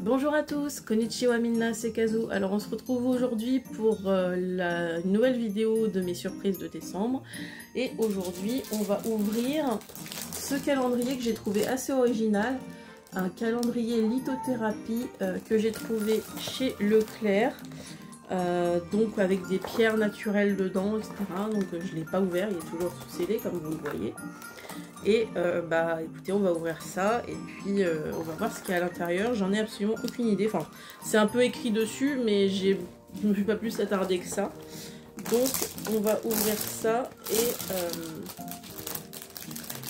Bonjour à tous, konnichiwa minna, c'est Kazu. Alors on se retrouve aujourd'hui pour une nouvelle vidéo de mes surprises de décembre. Et aujourd'hui on va ouvrir ce calendrier que j'ai trouvé assez original. Un calendrier lithothérapie que j'ai trouvé chez Leclerc. Donc avec des pierres naturelles dedans, etc. Donc je ne l'ai pas ouvert, il est toujours sous scellé comme vous le voyez. Et bah écoutez, on va ouvrir ça et puis on va voir ce qu'il y a à l'intérieur. J'en ai absolument aucune idée. Enfin, c'est un peu écrit dessus, mais je ne me suis pas plus attardée que ça. Donc on va ouvrir ça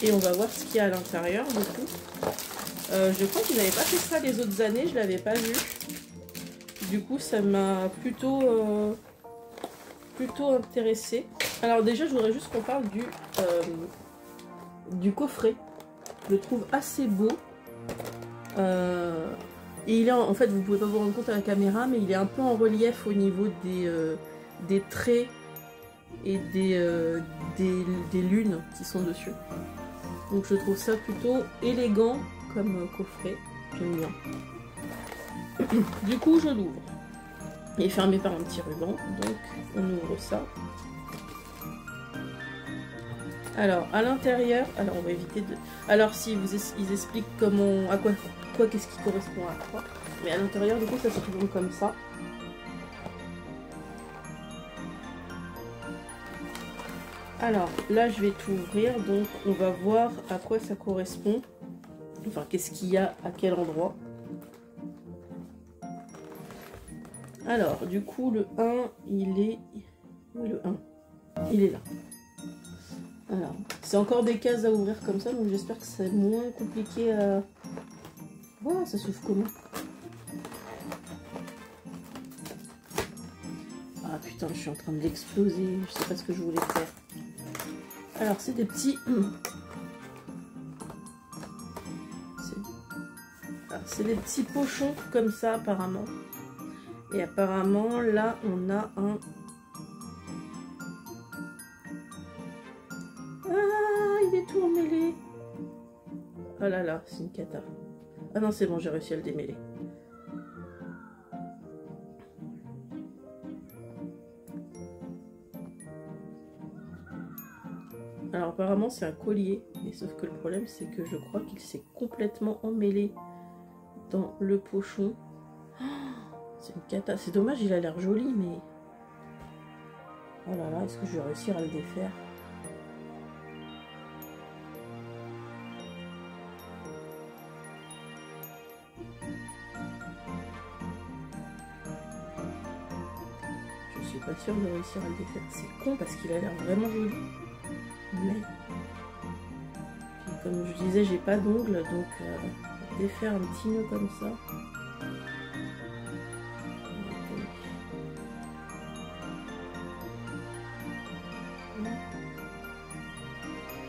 et on va voir ce qu'il y a à l'intérieur du coup. Je crois qu'ils n'avaient pas fait ça les autres années, je l'avais pas vu. Du coup, ça m'a plutôt intéressée. Alors déjà, je voudrais juste qu'on parle du coffret. Je le trouve assez beau. Et il est en fait, vous pouvez pas vous rendre compte à la caméra, mais il est un peu en relief au niveau des traits et des lunes qui sont dessus. Donc je trouve ça plutôt élégant comme coffret. J'aime bien. Du coup, je l'ouvre. Il est fermé par un petit ruban, donc on ouvre ça. Alors, à l'intérieur, alors on va éviter de... Alors si, ils expliquent comment, à quoi qu'est-ce qui correspond à quoi. Mais à l'intérieur, du coup, ça se présente comme ça. Alors, là, je vais tout ouvrir, donc on va voir à quoi ça correspond. Enfin, qu'est-ce qu'il y a, à quel endroit. Alors, du coup, le 1, il est... Où est le 1? Il est là. Alors, c'est encore des cases à ouvrir comme ça, donc j'espère que c'est moins compliqué à... Voilà, ça s'ouvre comment? Ah putain, je suis en train de l'exploser, je sais pas ce que je voulais faire. Alors, c'est des petits... C'est des petits pochons comme ça, apparemment. Et apparemment, là, on a un... Ah, il est tout emmêlé. Oh là là, c'est une cata. Ah non, c'est bon, j'ai réussi à le démêler. Alors apparemment, c'est un collier. Et sauf que le problème, c'est que je crois qu'il s'est complètement emmêlé dans le pochon. C'est une cata. C'est dommage, il a l'air joli, mais... Oh là là, est-ce que je vais réussir à le défaire? Je suis pas sûre de réussir à le défaire. C'est con parce qu'il a l'air vraiment joli. Mais... Puis, comme je disais, j'ai pas d'ongles, donc défaire un petit nœud comme ça.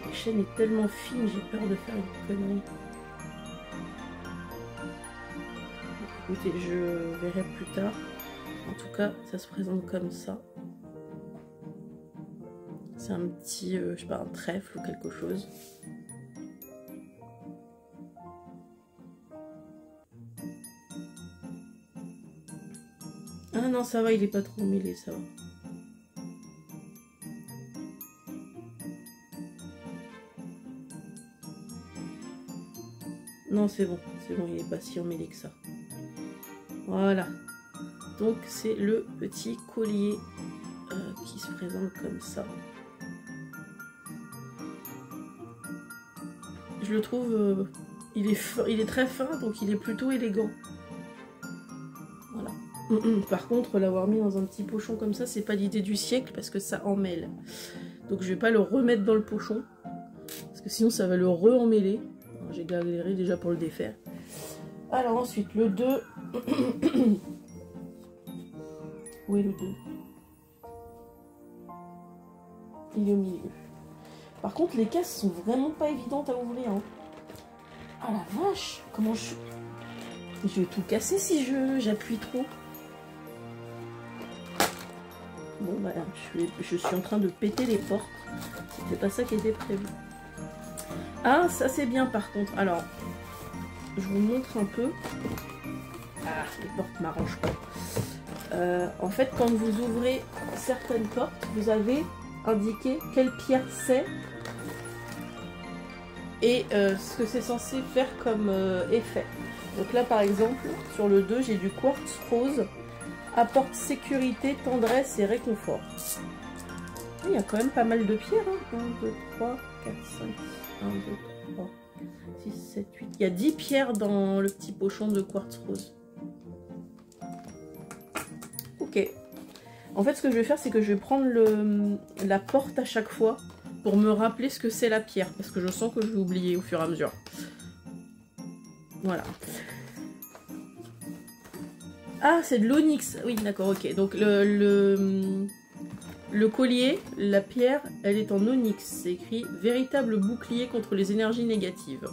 La chaîne est tellement fine, j'ai peur de faire une connerie. Écoutez, je verrai plus tard. En tout cas, ça se présente comme ça. C'est un petit, je sais pas, un trèfle ou quelque chose. Ah non, ça va, il est pas trop mêlé, ça va. Non, c'est bon, il est pas si emmêlé que ça. Voilà. Donc c'est le petit collier qui se présente comme ça. Je le trouve, il est très fin, donc il est plutôt élégant. Voilà. Par contre, l'avoir mis dans un petit pochon comme ça, c'est pas l'idée du siècle parce que ça emmêle. Donc je vais pas le remettre dans le pochon parce que sinon ça va le re-emmêler. J'ai galéré déjà pour le défaire. Alors ensuite, le 2. Où est le 2? Il est au milieu. Par contre, les cases sont vraiment pas évidentes à ouvrir. Hein. Ah la vache! Comment je... Je vais tout casser si j'appuie trop. Bon bah, je suis en train de péter les portes. C'était pas ça qui était prévu. Ah, ça c'est bien par contre. Alors, je vous montre un peu. Ah, les portes m'arrangent pas. En fait, quand vous ouvrez certaines portes, vous avez indiqué quelle pierre c'est et ce que c'est censé faire comme effet. Donc là, par exemple, sur le 2, j'ai du quartz rose, apporte sécurité, tendresse et réconfort. Il y a quand même pas mal de pierres. Hein. 1, 2, 3, 4, 5, 1, 2, 3, 6, 7, 8. Il y a 10 pierres dans le petit pochon de quartz rose. Ok. En fait, ce que je vais faire, c'est que je vais prendre la porte à chaque fois pour me rappeler ce que c'est la pierre. Parce que je sens que je vais oublier au fur et à mesure. Voilà. Ah, c'est de l'onyx. Oui, d'accord, ok. Donc, le collier, la pierre, elle est en onyx. C'est écrit « Véritable bouclier contre les énergies négatives ».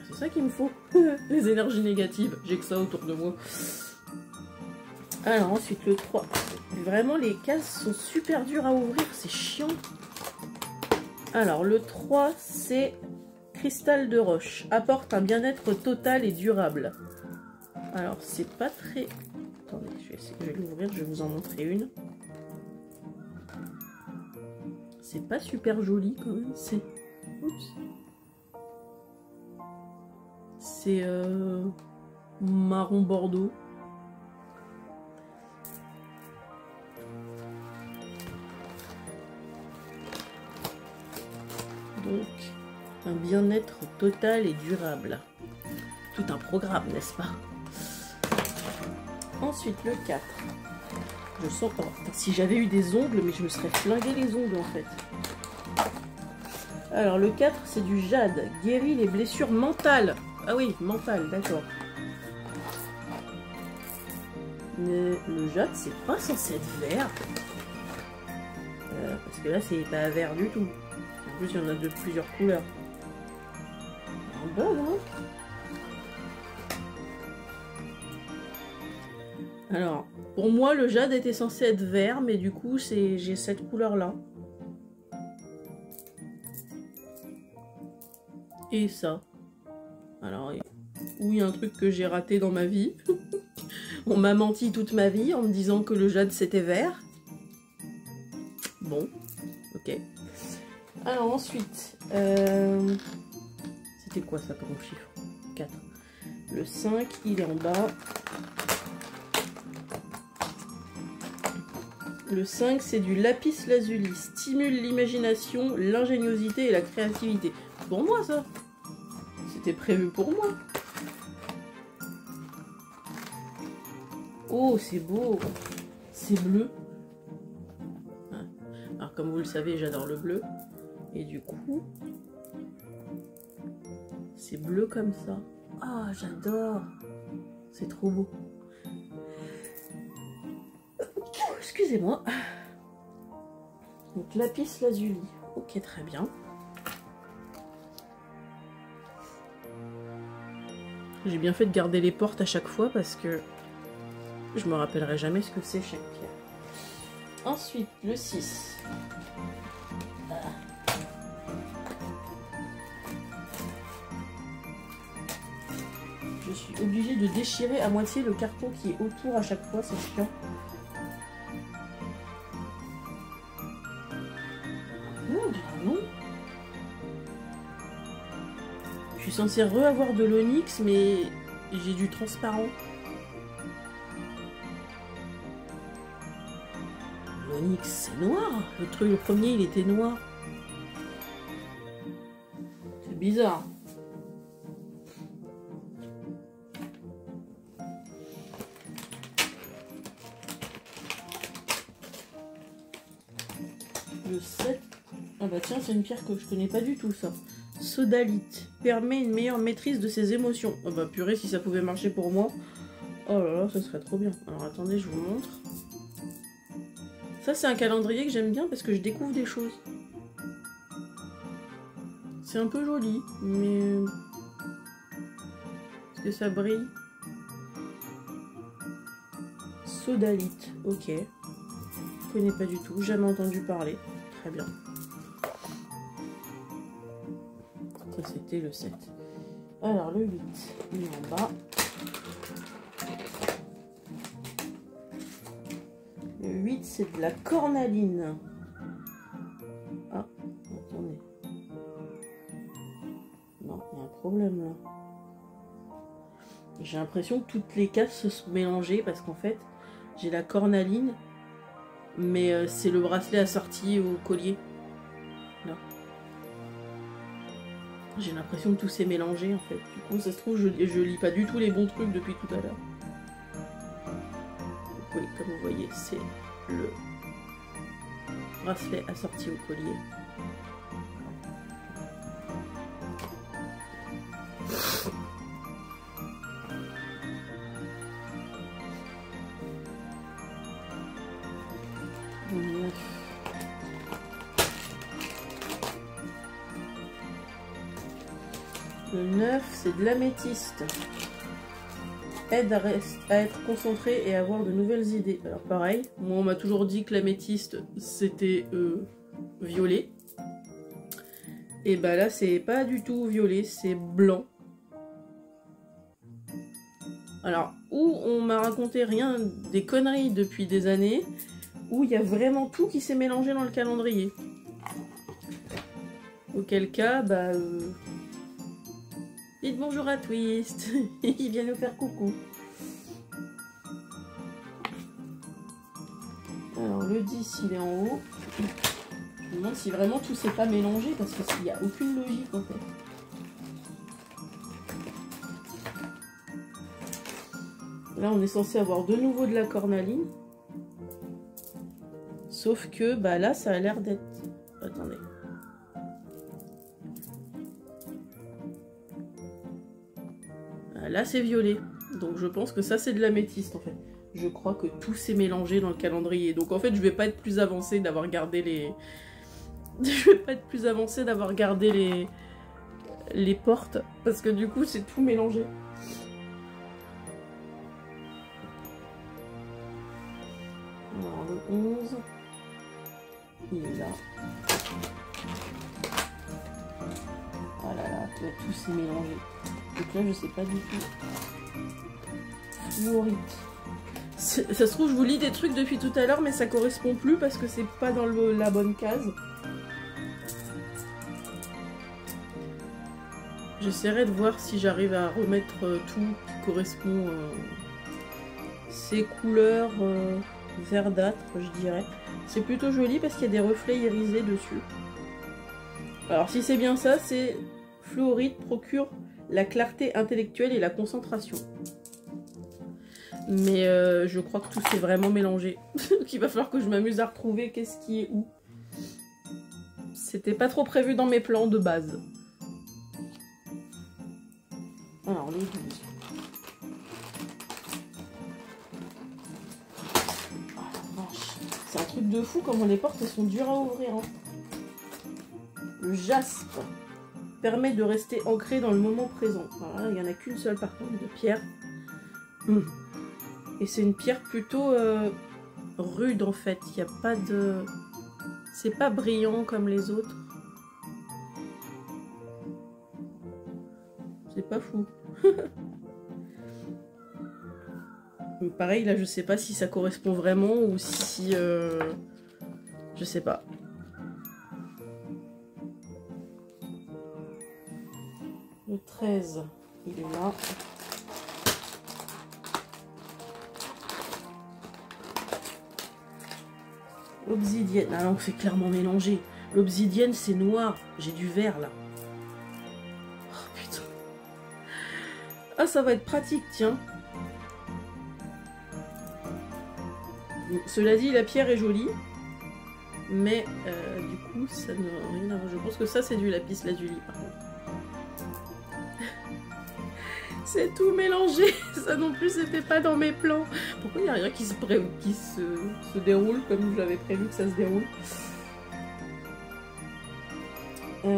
C'est ça qu'il me faut, les énergies négatives. J'ai que ça autour de moi. Alors ensuite le 3. Vraiment les cases sont super dures à ouvrir, c'est chiant. Alors le 3 c'est cristal de roche. Apporte un bien-être total et durable. Alors c'est pas très... Attendez, je vais l'ouvrir, je vais vous en montrer une. C'est pas super joli quand même, c'est... Oups. C'est marron bordeaux. Donc, un bien-être total et durable. Tout un programme, n'est-ce pas? Ensuite, le 4. Je sens... Oh, si j'avais eu des ongles, mais je me serais flingué les ongles, en fait. Alors, le 4, c'est du jade. Guérit les blessures mentales. Ah oui, mentales, d'accord. Mais le jade, c'est pas censé être vert. Parce que là, c'est pas vert du tout. En plus, il y en a de plusieurs couleurs. Un bug, hein? Alors, pour moi, le jade était censé être vert, mais du coup, j'ai cette couleur-là. Et ça. Alors, oui, il y a un truc que j'ai raté dans ma vie. On m'a menti toute ma vie en me disant que le jade, c'était vert. Bon, ok. Alors ensuite, c'était quoi ça comme chiffre? 4. Le 5, il est en bas. Le 5, c'est du lapis lazuli. Stimule l'imagination, l'ingéniosité et la créativité. C'est pour moi ça. C'était prévu pour moi. Oh, c'est beau. C'est bleu. Alors comme vous le savez, j'adore le bleu. Et du coup, c'est bleu comme ça. Ah, j'adore. C'est trop beau. Excusez-moi. Donc lapis lazuli. Ok, très bien. J'ai bien fait de garder les portes à chaque fois parce que je me rappellerai jamais ce que c'est chaque pierre. Ensuite, le 6. Je suis obligée de déchirer à moitié le carton qui est autour à chaque fois, c'est chiant. Non. Je suis censée re-avoir de l'onyx, mais j'ai du transparent. L'onyx, c'est noir. Le premier, il était noir. C'est bizarre. Le 7. Ah bah tiens, c'est une pierre que je connais pas du tout, ça. Sodalite. Permet une meilleure maîtrise de ses émotions. Ah bah purée, si ça pouvait marcher pour moi. Oh là là, ça serait trop bien. Alors attendez, je vous montre. Ça, c'est un calendrier que j'aime bien parce que je découvre des choses. C'est un peu joli, mais... Est-ce que ça brille? Sodalite, ok. Je connais pas du tout, jamais entendu parler. Très bien. Ça, c'était le 7. Alors, le 8, il est en bas. c'est de la cornaline. Ah, attendez. Non, il y a un problème là. J'ai l'impression que toutes les cases se sont mélangées parce qu'en fait, j'ai la cornaline, mais c'est le bracelet assorti au collier. Là. J'ai l'impression que tout s'est mélangé en fait. Du coup, ça se trouve, je lis pas du tout les bons trucs depuis tout à l'heure. Oui, comme vous voyez, c'est le bracelet assorti au collier. Le 9, c'est de l'améthyste. Aide à être concentré et à avoir de nouvelles idées. Alors pareil, moi on m'a toujours dit que l'améthyste c'était violet. Et bah là c'est pas du tout violet, c'est blanc. Alors, ou on m'a raconté rien, des conneries depuis des années, ou il y a vraiment tout qui s'est mélangé dans le calendrier. Auquel cas, bah... dites bonjour à Twist, il vient nous faire coucou. Alors le 10 il est en haut. Je me demande si vraiment tout s'est pas mélangé parce qu'il n'y a aucune logique en fait. Là on est censé avoir de nouveau de la cornaline. Sauf que bah là ça a l'air d'être... Attendez. Là c'est violet, donc je pense que ça c'est de l'améthyste en fait. Je crois que tout s'est mélangé dans le calendrier, donc en fait je vais pas être plus avancée d'avoir gardé les... Je vais pas être plus avancée d'avoir gardé les portes, parce que du coup c'est tout mélangé. Alors le 11, il est là. Oh là là, tout s'est mélangé. Donc là, je sais pas du tout. Fluorite. Ça se trouve, je vous lis des trucs depuis tout à l'heure, mais ça correspond plus parce que c'est pas dans la bonne case. J'essaierai de voir si j'arrive à remettre tout qui correspond ces couleurs verdâtres, je dirais. C'est plutôt joli parce qu'il y a des reflets irisés dessus. Alors si c'est bien ça, c'est fluorite procure la clarté intellectuelle et la concentration. Mais je crois que tout s'est vraiment mélangé. Donc il va falloir que je m'amuse à retrouver qu'est-ce qui est où. C'était pas trop prévu dans mes plans de base. Alors le 12. Oh la vache. C'est un truc de fou comment les portes elles sont dures à ouvrir. Hein. Le jaspe permet de rester ancré dans le moment présent. Alors là, il n'y en a qu'une seule par contre de pierre. Et c'est une pierre plutôt rude en fait. Il n'y a pas de... C'est pas brillant comme les autres. C'est pas fou. Pareil, là, je sais pas si ça correspond vraiment ou si... Je sais pas. Le 13, il est là. L'obsidienne. Ah non, c'est clairement mélangé. L'obsidienne, c'est noir. J'ai du vert, là. Oh, putain. Ah, ça va être pratique, tiens. Cela dit, la pierre est jolie. Mais, du coup, ça ne rien à voir. Je pense que ça, c'est du lapis lazuli, par contre. C'est tout mélangé. Ça non plus, c'était pas dans mes plans. Pourquoi il n'y a rien qui se déroule comme j'avais prévu que ça se déroule? C'était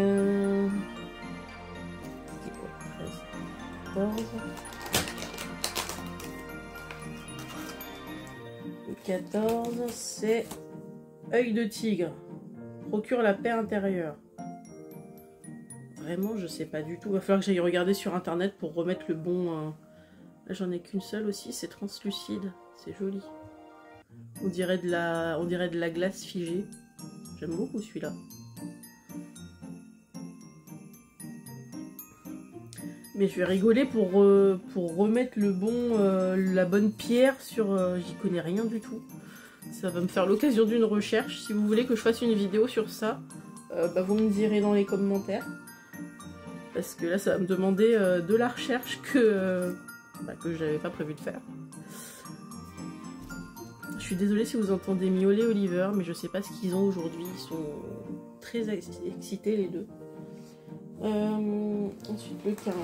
quoi? 13, 14. Le 14, c'est œil de tigre. Procure la paix intérieure. Vraiment, je sais pas du tout. Il va falloir que j'aille regarder sur internet pour remettre le bon... Là, j'en ai qu'une seule aussi, c'est translucide. C'est joli. On dirait de la glace figée. J'aime beaucoup celui-là. Mais je vais rigoler pour remettre la bonne pierre sur... J'y connais rien du tout. Ça va me faire l'occasion d'une recherche. Si vous voulez que je fasse une vidéo sur ça, vous me direz dans les commentaires. Parce que là, ça va me demander de la recherche que je n'avais pas prévu de faire. Je suis désolée si vous entendez miauler Oliver, mais je sais pas ce qu'ils ont aujourd'hui. Ils sont très excités les deux. Ensuite le 15.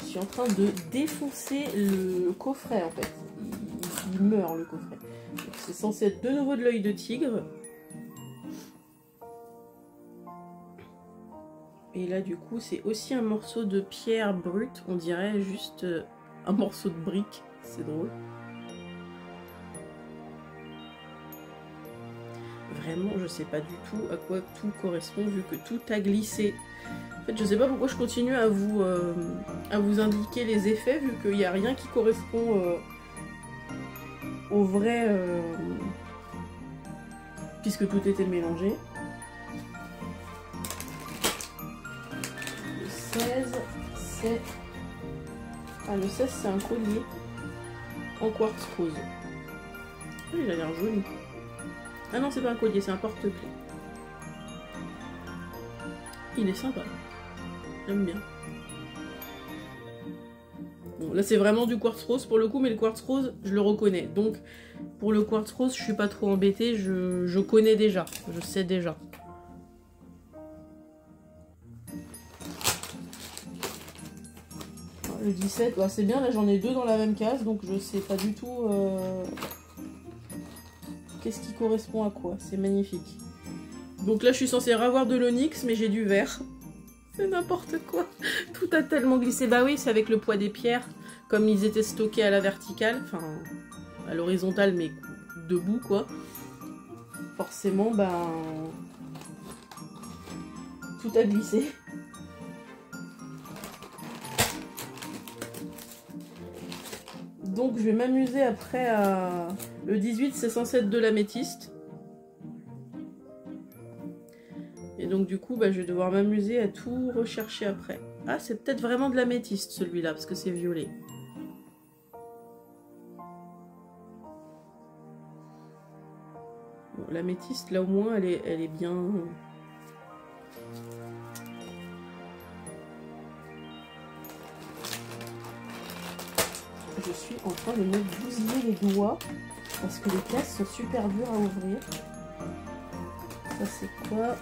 Je suis en train de défoncer le coffret en fait. Il meurt le coffret. C'est censé être de nouveau de l'œil de tigre. Et là du coup c'est aussi un morceau de pierre brute. On dirait juste un morceau de brique. C'est drôle. Vraiment, je sais pas du tout à quoi tout correspond vu que tout a glissé. En fait, je sais pas pourquoi je continue à vous indiquer les effets vu qu'il n'y a rien qui correspond au vrai, puisque tout était mélangé. Le 16, c'est... Ah, le 16, c'est un collier en quartz rose. Oh, il a l'air joli. Ah non, c'est pas un collier, c'est un porte-clés. Il est sympa. J'aime bien. Bon, là, c'est vraiment du quartz rose pour le coup, mais le quartz rose, je le reconnais. Donc, pour le quartz rose, je suis pas trop embêtée. Je connais déjà. Je sais déjà. Le 17, bah, c'est bien. Là, j'en ai deux dans la même case, donc je sais pas du tout... Qu'est-ce qui correspond à quoi? C'est magnifique. Donc là, je suis censée avoir de l'onyx, mais j'ai du verre. C'est n'importe quoi. Tout a tellement glissé. Bah oui, c'est avec le poids des pierres. Comme ils étaient stockés à la verticale. Enfin, à l'horizontale, mais debout, quoi. Forcément, tout a glissé. Donc je vais m'amuser après à... Le 18 c'est censé être de l'améthyste. Et donc du coup je vais devoir m'amuser à tout rechercher après. Ah, c'est peut-être vraiment de l'améthyste celui-là parce que c'est violet. Bon, l'améthyste là au moins elle est bien... Je suis en train de me bousiller les doigts parce que les cases sont super dures à ouvrir. Ça c'est quoi?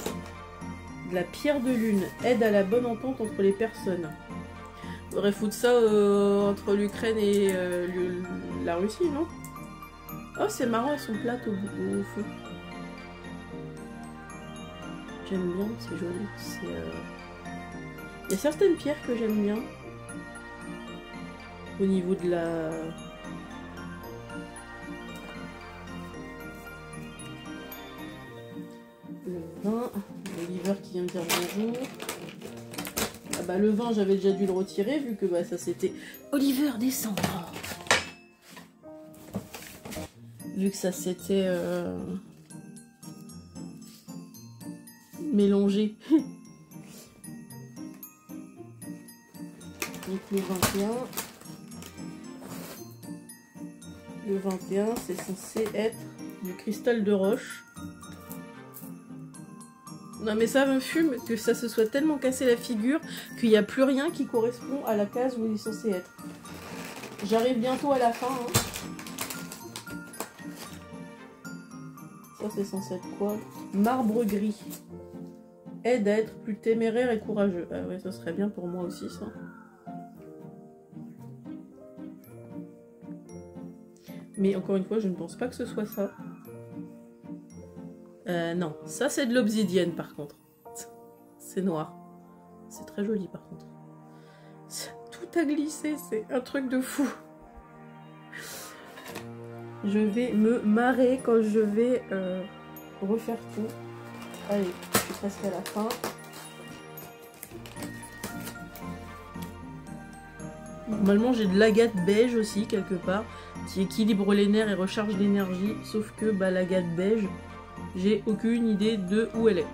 De la pierre de lune. Aide à la bonne entente entre les personnes. Faudrait foutre ça entre l'Ukraine et la Russie, non? Oh, c'est marrant, elles sont plates au feu. J'aime bien, c'est joli. Il y a certaines pierres que j'aime bien. Au niveau de la... Le vin, Oliver qui vient me dire bonjour. Ah bah le vin j'avais déjà dû le retirer vu que ça c'était... Oliver descend. Vu que ça s'était mélangé. Donc le 21... Le 21, c'est censé être du cristal de roche. Non mais ça me fume que ça se soit tellement cassé la figure qu'il n'y a plus rien qui correspond à la case où il est censé être. J'arrive bientôt à la fin. Hein. Ça c'est censé être quoi? Marbre gris. Aide à être plus téméraire et courageux. Ah ouais, ça serait bien pour moi aussi ça. Mais encore une fois, je ne pense pas que ce soit ça. Non, ça c'est de l'obsidienne par contre. C'est noir. C'est très joli par contre. Tout a glissé, c'est un truc de fou. Je vais me marrer quand je vais refaire tout. Allez, je suis presque à la fin. Normalement j'ai de l'agate beige aussi quelque part. qui équilibre les nerfs et recharge l'énergie, sauf que bah, la gâte beige, j'ai aucune idée de où elle est,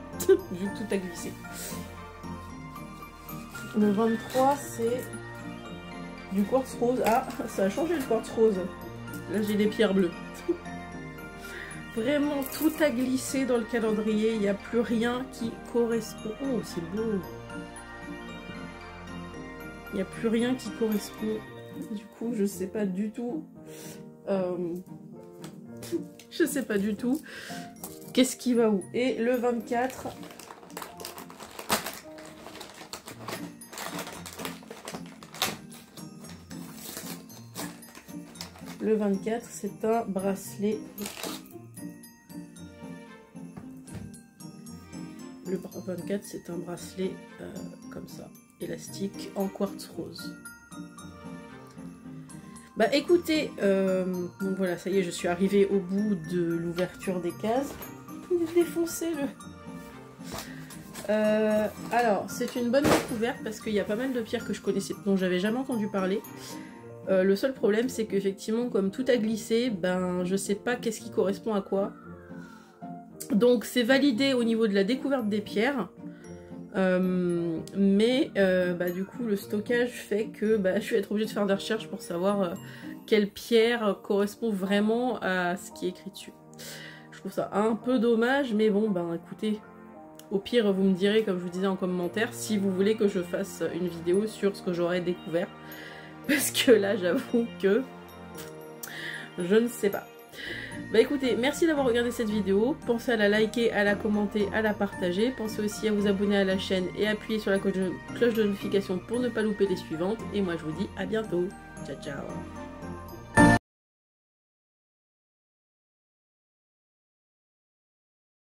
vu que tout a glissé. Le 23, c'est du quartz rose. Ah, ça a changé le quartz rose. Là, j'ai des pierres bleues. Vraiment, tout a glissé dans le calendrier. Il n'y a plus rien qui correspond. Oh, c'est beau. Il n'y a plus rien qui correspond. Du coup, je sais pas du tout. Je sais pas du tout. Qu'est-ce qui va où? Et le 24... Le 24, c'est un bracelet. Le 24, c'est un bracelet comme ça, élastique, en quartz rose. Bah écoutez, donc voilà, ça y est, je suis arrivée au bout de l'ouverture des cases. Défoncez-le. Alors, c'est une bonne découverte parce qu'il y a pas mal de pierres que je connaissais, dont j'avais jamais entendu parler. Le seul problème, c'est qu'effectivement, comme tout a glissé, ben je sais pas qu'est-ce qui correspond à quoi. Donc c'est validé au niveau de la découverte des pierres. Mais bah, du coup, le stockage fait que bah, je vais être obligée de faire des recherches pour savoir quelle pierre correspond vraiment à ce qui est écrit dessus. Je trouve ça un peu dommage, mais bon, ben écoutez, au pire, vous me direz, comme je vous disais en commentaire, si vous voulez que je fasse une vidéo sur ce que j'aurais découvert. Parce que là, j'avoue que je ne sais pas. Bah écoutez, merci d'avoir regardé cette vidéo. Pensez à la liker, à la commenter, à la partager. Pensez aussi à vous abonner à la chaîne et appuyer sur la cloche de notification pour ne pas louper les suivantes. Et moi, je vous dis à bientôt. Ciao, ciao.